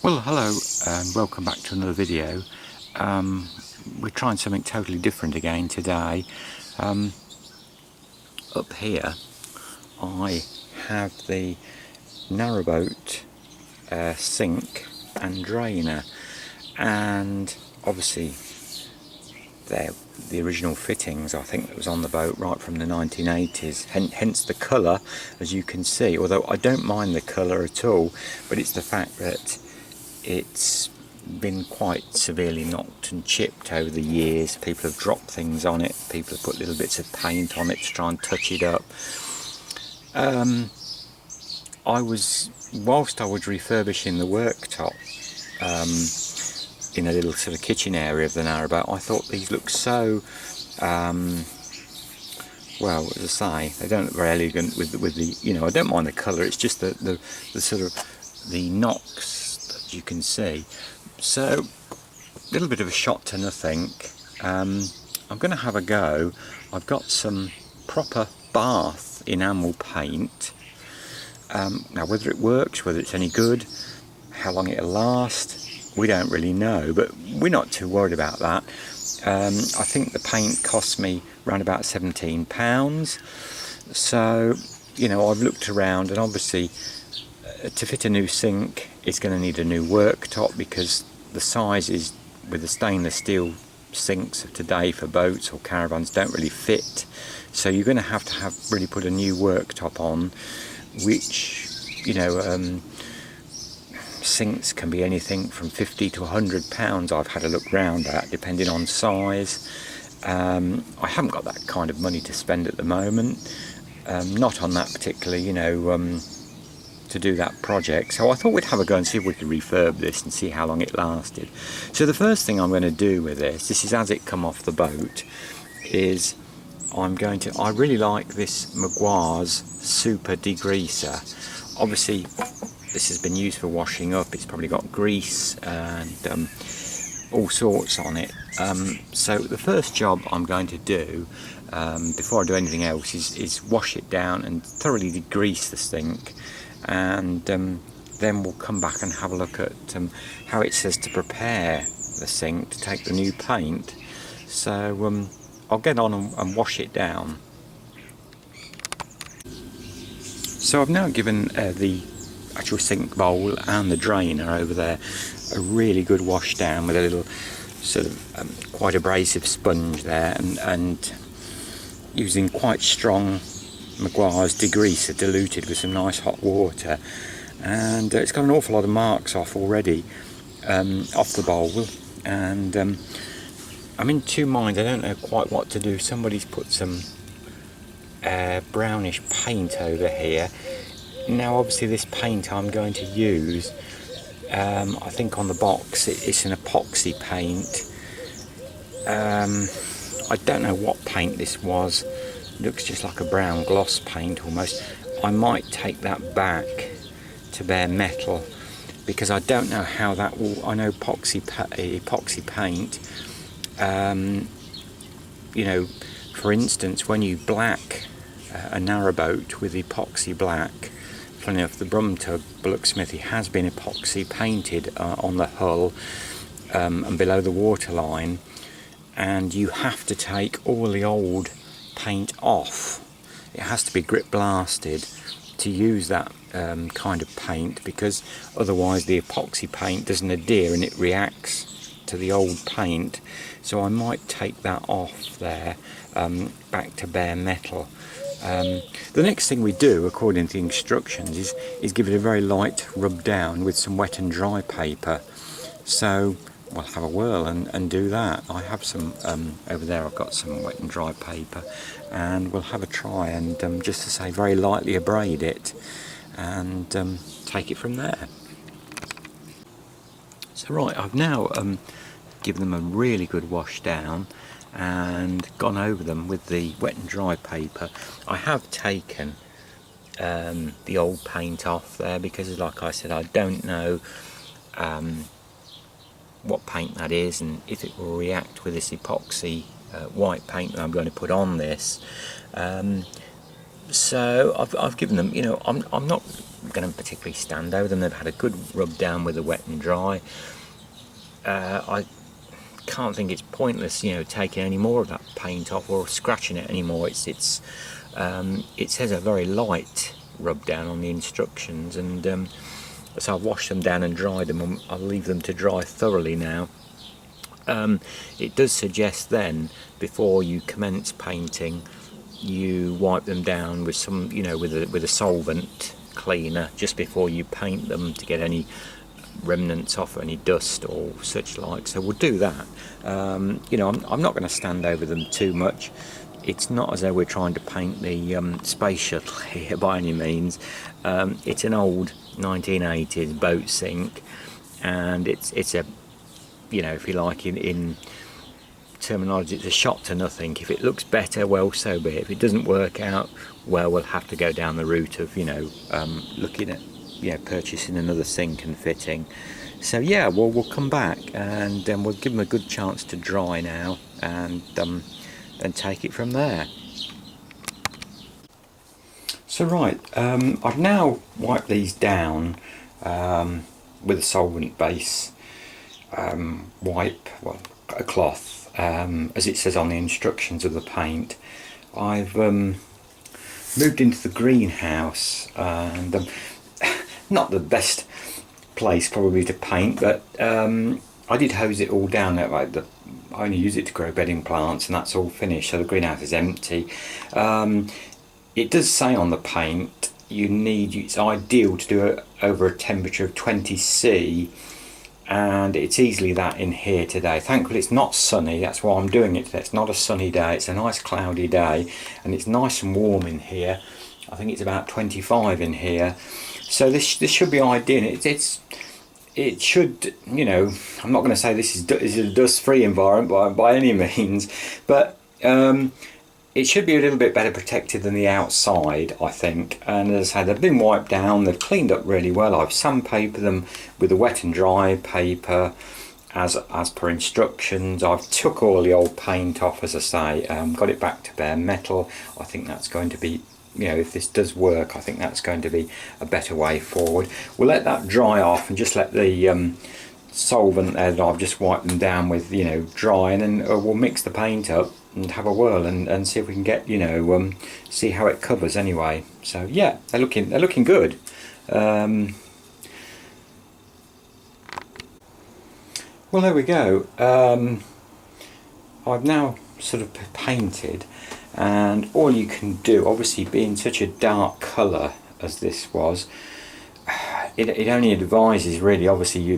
Well, hello and welcome back to another video. We're trying something totally different again today. Up here I have the Narrowboat sink and drainer, and obviously they're the original fittings, I think, that was on the boat right from the 1980s, hence the colour, as you can see, although I don't mind the colour at all, but it's the fact that it's been quite severely knocked and chipped over the years. People have dropped things on it, people have put little bits of paint on it to try and touch it up. Whilst I was refurbishing the worktop in a little sort of kitchen area of the narrowboat, I thought these look so well, as I say, they don't look very elegant with the, you know, I don't mind the colour, it's just the sort of the knocks that you can see. So a little bit of a shot to nothing. I'm going to have a go. I've got some proper bath enamel paint. Now whether it works, whether it's any good, how long it'll last, we don't really know, but we're not too worried about that. I think the paint cost me around about £17. So, you know, I've looked around, and obviously to fit a new sink it's going to need a new worktop, because the sizes with the stainless steel sinks of today for boats or caravans don't really fit. So you're going to have really put a new worktop on, which, you know, sinks can be anything from £50 to £100 I've had a look round at, depending on size. I haven't got that kind of money to spend at the moment, not on that particular, you know, to do that project. So I thought we'd have a go and see if we could refurb this and see how long it lasted. So the first thing I'm going to do with this is as it come off the boat, is I really like this Meguiar's Super Degreaser. Obviously this has been used for washing up, it's probably got grease and all sorts on it. So the first job I'm going to do before I do anything else is wash it down and thoroughly degrease the sink, and then we'll come back and have a look at how it says to prepare the sink to take the new paint. So I'll get on and wash it down. So I've now given the actual sink bowl and the drainer over there a really good wash down with a little sort of quite abrasive sponge there, and using quite strong Meguiar's degreaser diluted with some nice hot water, and it's got an awful lot of marks off already off the bowl, and I'm in two minds. I don't know quite what to do. Somebody's put some brownish paint over here. Now obviously this paint I'm going to use, I think on the box it's an epoxy paint. I don't know what paint this was. It looks just like a brown gloss paint almost. I might take that back to bare metal, because I don't know how that will. I know epoxy paint, you know, for instance, when you black a narrowboat with epoxy black, funny enough, the Brumtug Smithy has been epoxy painted on the hull and below the waterline, and you have to take all the old paint off. It has to be grip blasted to use that kind of paint, because otherwise the epoxy paint doesn't adhere and it reacts to the old paint. So I might take that off there, back to bare metal. The next thing we do, according to the instructions, is give it a very light rub down with some wet and dry paper. So we'll have a whirl and do that. I have some over there. I've got some wet and dry paper, and we'll have a try and just to say, very lightly abrade it and take it from there. So right, I've now given them a really good wash down and gone over them with the wet and dry paper. I have taken the old paint off there, because like I said, I don't know what paint that is and if it will react with this epoxy white paint that I'm going to put on this. So I've given them, you know, I'm not going to particularly stand over them. They've had a good rub down with the wet and dry. I can't think it's pointless, you know, taking any more of that paint off or scratching it anymore. It says a very light rub down on the instructions, and so I've washed them down and dried them, and I'll leave them to dry thoroughly now. It does suggest then, before you commence painting, you wipe them down with some, you know, with a solvent cleaner just before you paint them to get any remnants off, any dust or such like. So we'll do that. You know, I'm not going to stand over them too much. It's not as though we're trying to paint the space shuttle here by any means. It's an old 1980s boat sink, and it's a, you know, if you like, in terminology, it's a shot to nothing. If it looks better, well, so be it. If it doesn't work out, well, we'll have to go down the route of, you know, looking at, you know, purchasing another sink and fitting. So yeah, well, we'll come back and we'll give them a good chance to dry now, and then take it from there. So right, I've now wiped these down with a solvent base wipe, well, a cloth, as it says on the instructions of the paint. I've moved into the greenhouse, and not the best place probably to paint, but I did hose it all down that way. I only use it to grow bedding plants, and that's all finished, so the greenhouse is empty. It does say on the paint it's ideal to do it over a temperature of 20°C, and it's easily that in here today. Thankfully it's not sunny, that's why I'm doing it today. It's not a sunny day, it's a nice cloudy day, and it's nice and warm in here. I think it's about 25 in here, so this should be ideal. It should, you know, I'm not going to say this is a dust-free environment by any means, but it should be a little bit better protected than the outside, I think. And as I said, they've been wiped down, they've cleaned up really well. I've sandpapered them with the wet and dry paper as per instructions. I've took all the old paint off, as I say, got it back to bare metal. I think that's going to be, you know, if this does work, I think that's going to be a better way forward. We'll let that dry off and just let the solvent there that I've just wiped them down with, you know, dry, and then we'll mix the paint up and have a whirl and see if we can get, you know, see how it covers anyway. So yeah, they're looking good. Well, there we go. I've now sort of painted, and all you can do, obviously being such a dark colour as this was, it only advises really, obviously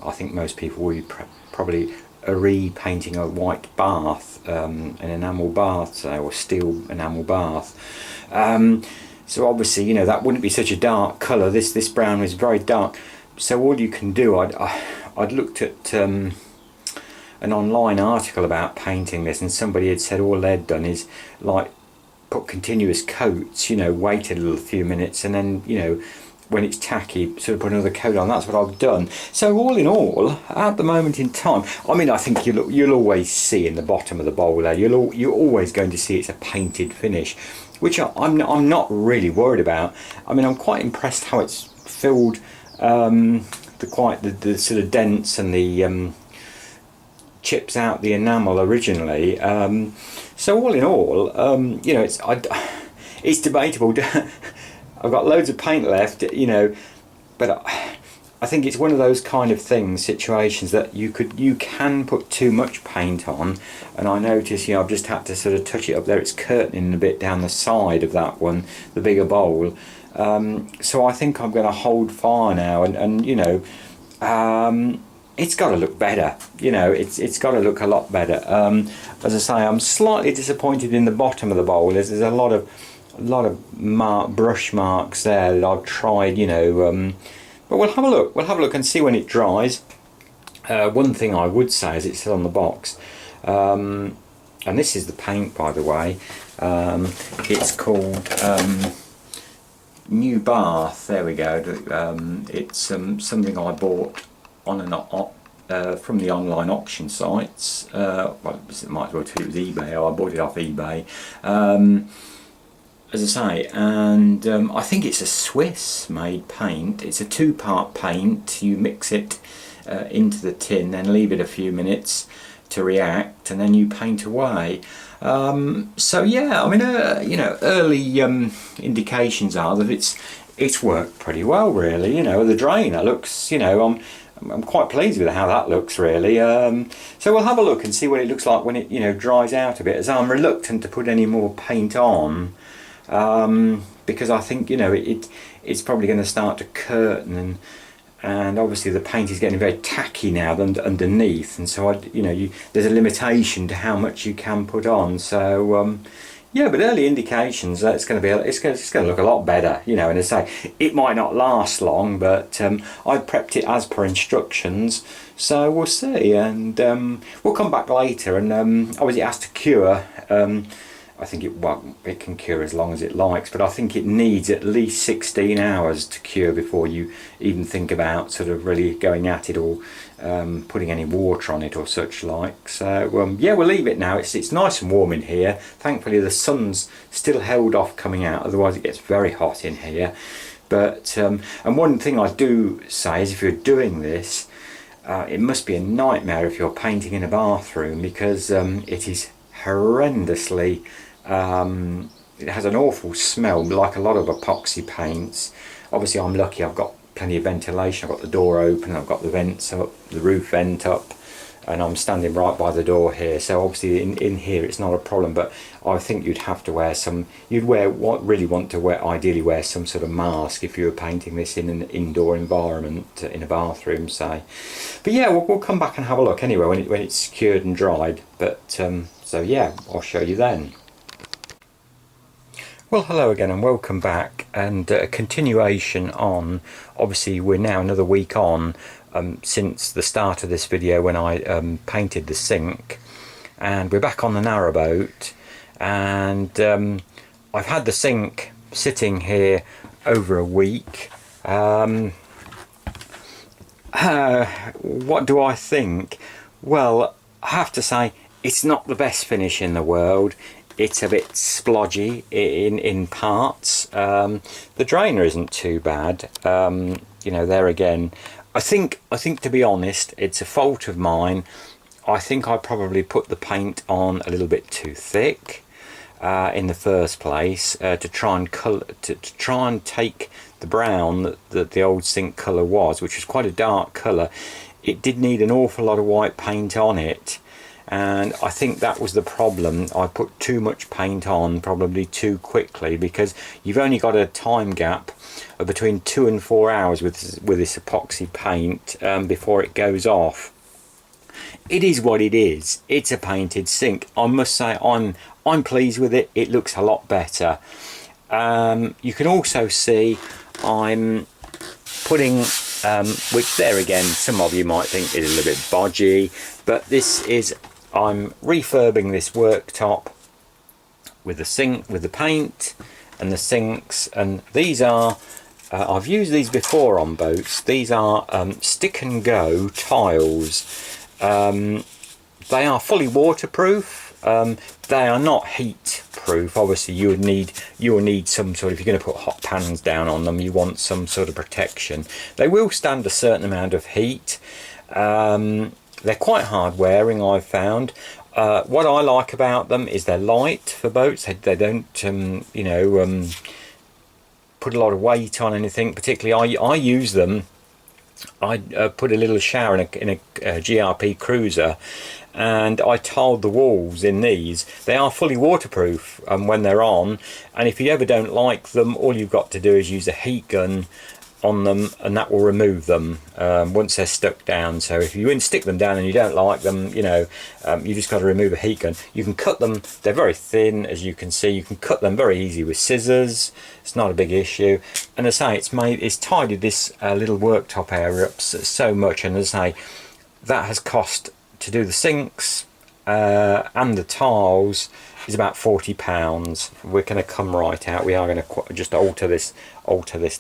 I think most people will probably repainting a white bath, an enamel bath, or steel enamel bath. So obviously, you know, that wouldn't be such a dark colour. This brown is very dark. So all you can do, I'd looked at an online article about painting this, and somebody had said all they'd done is like put continuous coats, you know, wait a few minutes, and then, you know, when it's tacky, sort of put another coat on. That's what I've done. So all in all, at the moment in time, I mean, I think you'll always see in the bottom of the bowl there, you're always going to see it's a painted finish, which I'm not really worried about. I mean, I'm quite impressed how it's filled the sort of dents and the chips out the enamel originally. So all in all, you know, it's debatable. I've got loads of paint left, you know, but I think it's one of those kind of situations that you can put too much paint on, and I notice, you know, I've just had to sort of touch it up there. It's curtaining a bit down the side of that one, the bigger bowl. So I think I'm going to hold fire now, and you know, it's got to look better. You know, it's got to look a lot better. As I say, I'm slightly disappointed in the bottom of the bowl. There's a lot of brush marks there that I've tried, you know, but we'll have a look and see when it dries. One thing I would say, as it says on the box, and this is the paint, by the way, it's called New Bath. There we go. It's something I bought on from the online auction sites. Well, it might as well tell it was eBay. I bought it off eBay. as I say, and I think it's a Swiss made paint. It's a two-part paint. You mix it into the tin, then leave it a few minutes to react, and then you paint away. So yeah, I mean, you know, early indications are that it's worked pretty well, really. You know, the drainer looks, you know, I'm quite pleased with how that looks, really. So we'll have a look and see what it looks like when it, you know, dries out a bit, as I'm reluctant to put any more paint on, because I think, you know, it's probably going to start to curtain, and obviously the paint is getting very tacky now underneath, and so you know, there's a limitation to how much you can put on. So yeah, but early indications that it's going to look a lot better, you know. And as I say, it might not last long, but I prepped it as per instructions, so we'll see. And we'll come back later, and obviously it has to cure. I think it can cure as long as it likes, but I think it needs at least 16 hours to cure before you even think about sort of really going at it, or putting any water on it or such like. So yeah, we'll leave it now. It's nice and warm in here. Thankfully the sun's still held off coming out, otherwise it gets very hot in here. But and one thing I do say is, if you're doing this, it must be a nightmare if you're painting in a bathroom, because it is horrendously, it has an awful smell, like a lot of epoxy paints. Obviously I'm lucky, I've got plenty of ventilation. I've got the door open, I've got the vents up, the roof vent up, and I'm standing right by the door here, so obviously in here it's not a problem. But I think you'd have to wear some, really want to ideally wear some sort of mask if you were painting this in an indoor environment, in a bathroom, say. But yeah, we'll come back and have a look anyway when it's cured and dried. But so yeah, I'll show you then. Well, hello again and welcome back, and a continuation on, obviously we're now another week on since the start of this video when I painted the sink, and we're back on the narrowboat, and I've had the sink sitting here over a week. What do I think? Well, I have to say it's not the best finish in the world. It's a bit splodgy in parts. The drainer isn't too bad. You know, there again, I think to be honest, it's a fault of mine. I think I probably put the paint on a little bit too thick in the first place, to try and take the brown that the old sink colour was, which was quite a dark colour. It did need an awful lot of white paint on it. And I think that was the problem. I put too much paint on, probably too quickly, because you've only got a time gap of between 2 and 4 hours with this epoxy paint before it goes off. It is what it is. It's a painted sink. I must say I'm pleased with it. It looks a lot better. You can also see I'm putting, which there again some of you might think is a little bit bodgy, but this is, I'm refurbing this worktop with the sink, with the paint and the sinks, and these are, I've used these before on boats. These are stick and go tiles. They are fully waterproof. They are not heat proof. Obviously you will need some sort of, if you're going to put hot pans down on them, you want some sort of protection. They will stand a certain amount of heat. They're quite hard wearing, I've found. What I like about them is they're light for boats. They don't you know, put a lot of weight on anything. Particularly I use them, I put a little shower in a GRP cruiser, and I tiled the walls in these. They are fully waterproof when they're on, and if you ever don't like them, all you've got to do is use a heat gun on them, and that will remove them once they're stuck down. So if you stick them down and you don't like them, you know, you just got to remove a heat gun. You can cut them, they're very thin, as you can see. You can cut them very easy with scissors. It's not a big issue. And as I say, it's tidied this little worktop area up so much, and as I say, that has cost to do the sinks and the tiles is about £40. We're going to come right out. We are going to just alter this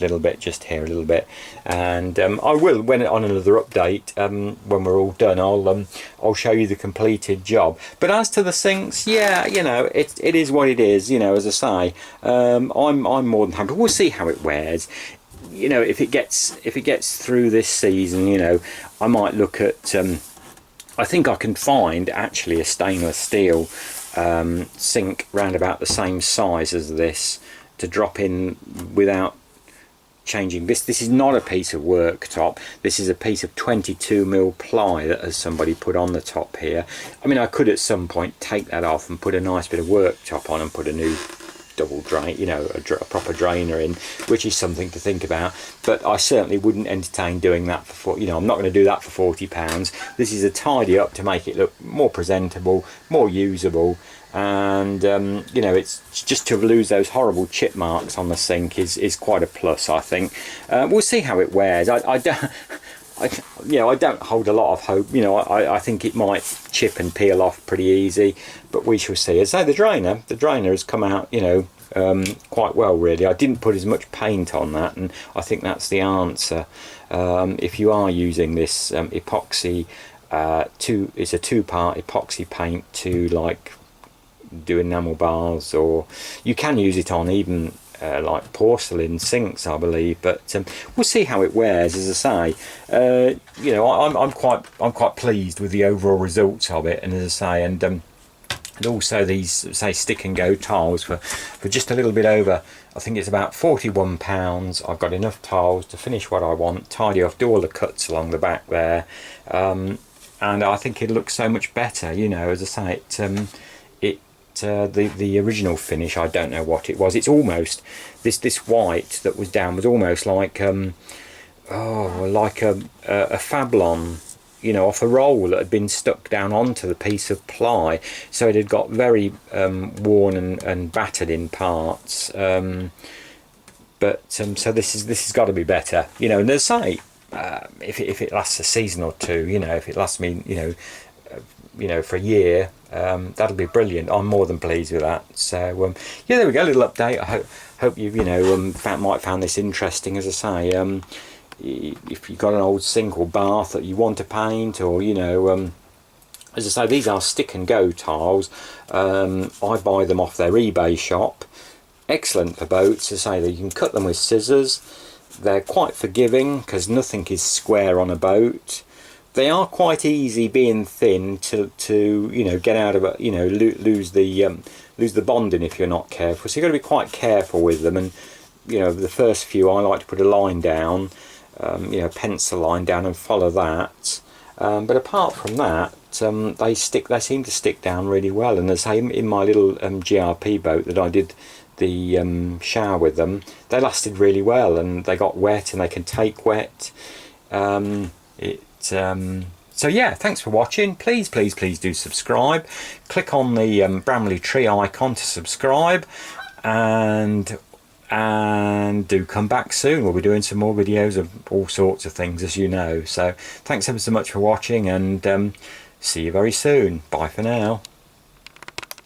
little bit just here a little bit, and I will, when on another update, when we're all done, I'll show you the completed job. But as to the sinks, yeah, you know, it is what it is. You know, as I say, I'm more than happy. We'll see how it wears. You know, if it gets through this season, you know, I might look at. I think I can find actually a stainless steel sink round about the same size as this to drop in without changing. This is not a piece of worktop. This is a piece of 22mm ply that has somebody put on the top here. I mean, I could at some point take that off and put a nice bit of worktop on and put a new double drain, you know, a proper drainer in, which is something to think about. But I certainly wouldn't entertain doing that for, you know, I'm not going to do that for £40. This is a tidy up to make it look more presentable, more usable, and you know, it's just to lose those horrible chip marks on the sink is quite a plus, I think. We'll see how it wears. I don't hold a lot of hope. You know, I think it might chip and peel off pretty easy, but we shall see. As I say, the drainer has come out, you know, quite well, really. I didn't put as much paint on that, and I think that's the answer. If you are using this epoxy, it's a two-part epoxy paint to like do enamel bars, or you can use it on even like porcelain sinks, I believe. But we'll see how it wears. As I say, you know, I'm quite pleased with the overall results of it, and as I say, and also these, say, stick and go tiles for just a little bit over, I think it's about £41. I've got enough tiles to finish what I want, tidy off, do all the cuts along the back there, and I think it looks so much better. You know, as I say, the original finish, I don't know what it was. It's almost this white that was down was almost like like a Fablon, you know, off a roll that had been stuck down onto the piece of ply, so it had got very worn and battered in parts. So this has got to be better, you know. And as I say, if it lasts a season or two, you know, if it lasts me, you know, for a year, that'll be brilliant. I'm more than pleased with that. So yeah, there we go, a little update. I hope you might found this interesting. As I say, if you've got an old sink or bath that you want to paint, or you know, as I say, these are stick and go tiles. I buy them off their eBay shop. Excellent for boats. As I say, you can cut them with scissors. They're quite forgiving because nothing is square on a boat. They are quite easy, being thin, to you know, get out of it, you know, lose the bonding if you're not careful. So you've got to be quite careful with them. And you know, the first few, I like to put a line down, you know, pencil line down, and follow that. But apart from that, they seem to stick down really well. And as I say, in my little GRP boat that I did the shower with them, they lasted really well, and they got wet and they can take wet. So yeah, thanks for watching. Please do subscribe. Click on the Bramley tree icon to subscribe, and do come back soon. We'll be doing some more videos of all sorts of things, as you know. So thanks ever so much for watching, and see you very soon. Bye for now.